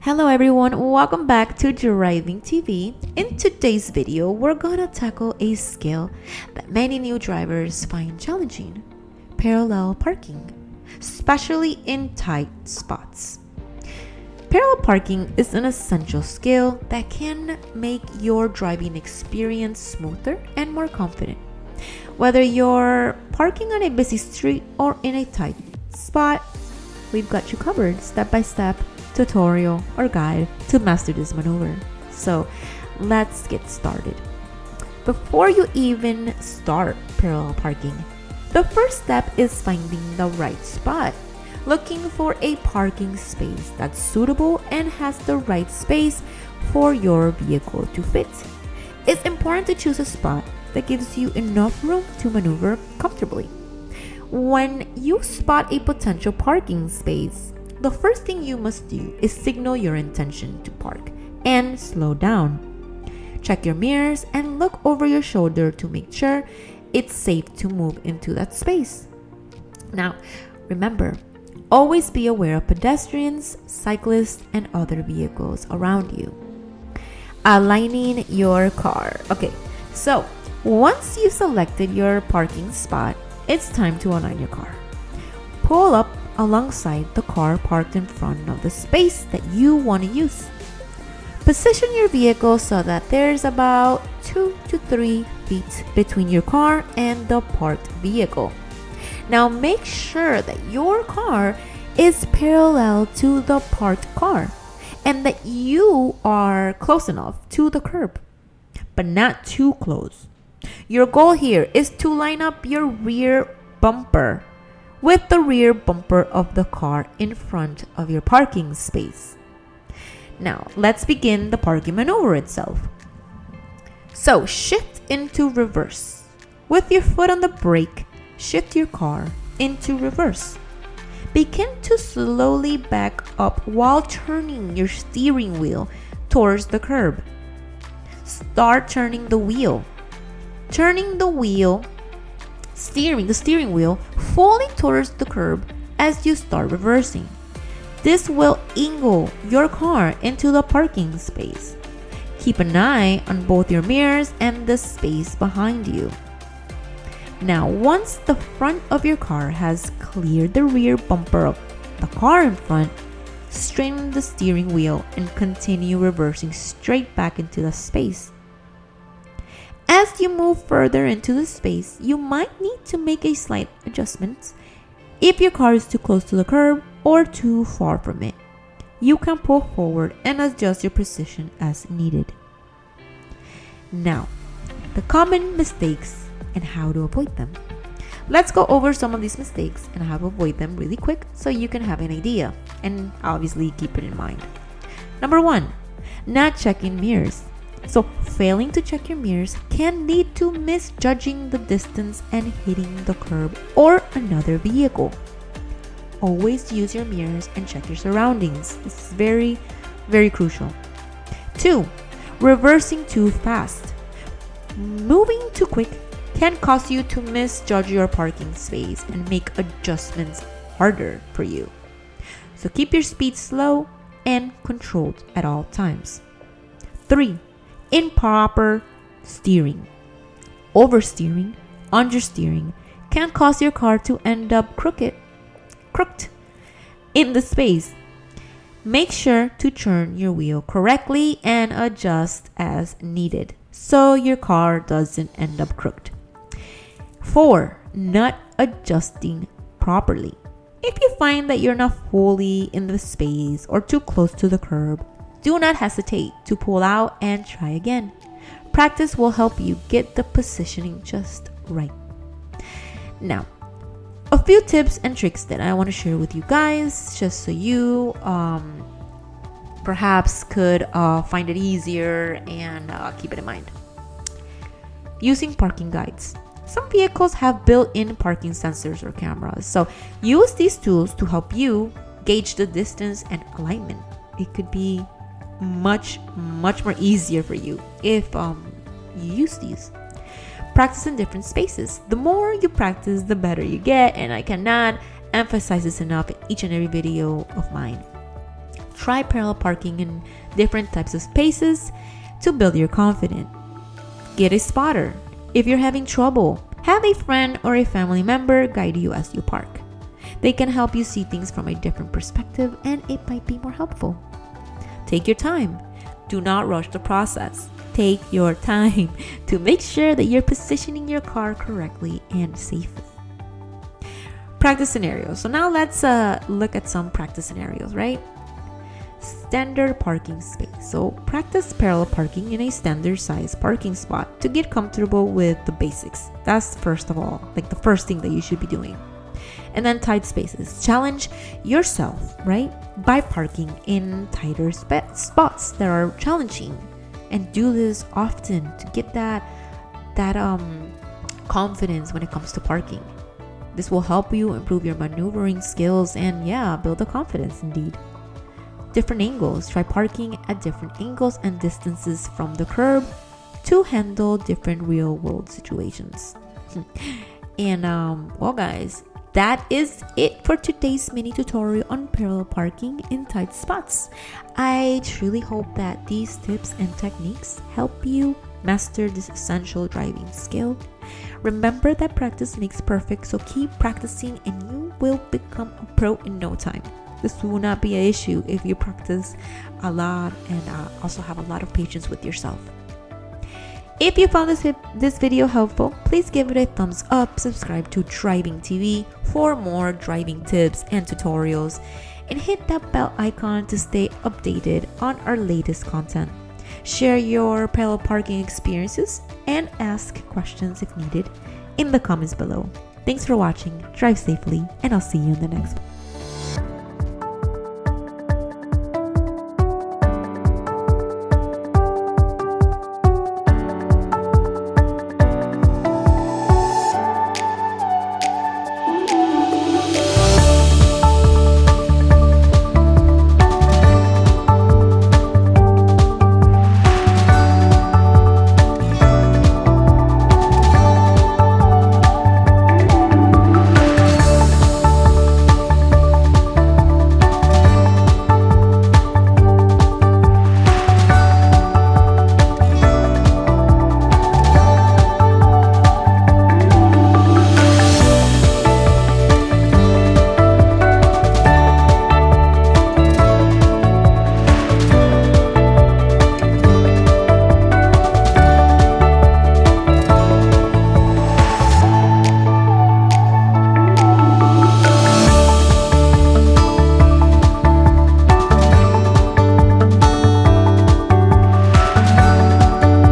Hello everyone, welcome back to Driving TV. In today's video, we're gonna tackle a skill that many new drivers find challenging: parallel parking, especially in tight spots. Parallel parking is an essential skill that can make your driving experience smoother and more confident. Whether you're parking on a busy street or in a tight spot, we've got you covered step-by-step tutorial or guide to master this maneuver. So let's get started. Before you even start parallel parking, the first step is finding the right spot. Looking for a parking space that's suitable and has the right space for your vehicle to fit. It's important to choose a spot that gives you enough room to maneuver comfortably. When you spot a potential parking space, the first thing you must do is signal your intention to park and slow down. Check your mirrors and look over your shoulder to make sure it's safe to move into that space. Now, remember, always be aware of pedestrians, cyclists, and other vehicles around you. Aligning your car. Okay, so once you've selected your parking spot, it's time to align your car. Pull up alongside the car parked in front of the space that you want to use. Position your vehicle so that there's about 2 to 3 feet between your car and the parked vehicle. Now make sure that your car is parallel to the parked car and that you are close enough to the curb, but not too close. Your goal here is to line up your rear bumper with the rear bumper of the car in front of your parking space. Now, let's begin the parking maneuver itself. So, shift into reverse. With your foot on the brake, shift your car into reverse. Begin to slowly back up while turning your steering wheel towards the curb. Start turning the wheel. Steering the steering wheel fully towards the curb as you start reversing. This will angle your car into the parking space. Keep an eye on both your mirrors and the space behind you. Now, once the front of your car has cleared the rear bumper of the car in front, straighten the steering wheel and continue reversing straight back into the space. As you move further into the space, you might need to make a slight adjustment. If your car is too close to the curb or too far from it, you can pull forward and adjust your position as needed. Now, the common mistakes and how to avoid them. Let's go over some of these mistakes and how to avoid them really quick so you can have an idea and obviously keep it in mind. Number 1, not checking mirrors. So, failing to check your mirrors can lead to misjudging the distance and hitting the curb or another vehicle. Always use your mirrors and check your surroundings. This is very, very crucial. 2, reversing too fast. Moving too quick can cause you to misjudge your parking space and make adjustments harder for you. So, keep your speed slow and controlled at all times. 3, improper steering. Oversteering, understeering can cause your car to end up crooked in the space. Make sure to turn your wheel correctly and adjust as needed so your car doesn't end up crooked. 4, not adjusting properly. If you find that you're not fully in the space or too close to the curb, do not hesitate to pull out and try again. Practice will help you get the positioning just right. Now, a few tips and tricks that I want to share with you guys just so you perhaps could find it easier and keep it in mind. Using parking guides. Some vehicles have built-in parking sensors or cameras, so use these tools to help you gauge the distance and alignment. It could be much more easier for you if you use these. Practice in different spaces. The more you practice, the better you get, and I cannot emphasize this enough in each and every video of mine. Try parallel parking in different types of spaces to build your confidence. Get a spotter. If you're having trouble, have a friend or a family member guide you as you park. They can help you see things from a different perspective, and it might be more helpful. Take your time. Do not rush the process. Take your time to make sure that you're positioning your car correctly and safely. Practice scenarios. So now let's look at some practice scenarios, right? Standard parking space. So practice parallel parking in a standard size parking spot to get comfortable with the basics. That's first of all, like the first thing that you should be doing. And then tight spaces. Challenge yourself, right? By parking in tighter spots that are challenging. And do this often to get that confidence when it comes to parking. This will help you improve your maneuvering skills and build the confidence indeed. Different angles. Try parking at different angles and distances from the curb to handle different real world situations. And well guys, that is it for today's mini tutorial on parallel parking in tight spots. I truly hope that these tips and techniques help you master this essential driving skill. Remember that practice makes perfect, so keep practicing and you will become a pro in no time. This will not be an issue if you practice a lot and also have a lot of patience with yourself. If you found this video helpful, please give it a thumbs up, subscribe to Driving TV for more driving tips and tutorials, and hit that bell icon to stay updated on our latest content. Share your parallel parking experiences and ask questions if needed in the comments below. Thanks for watching, drive safely, and I'll see you in the next one.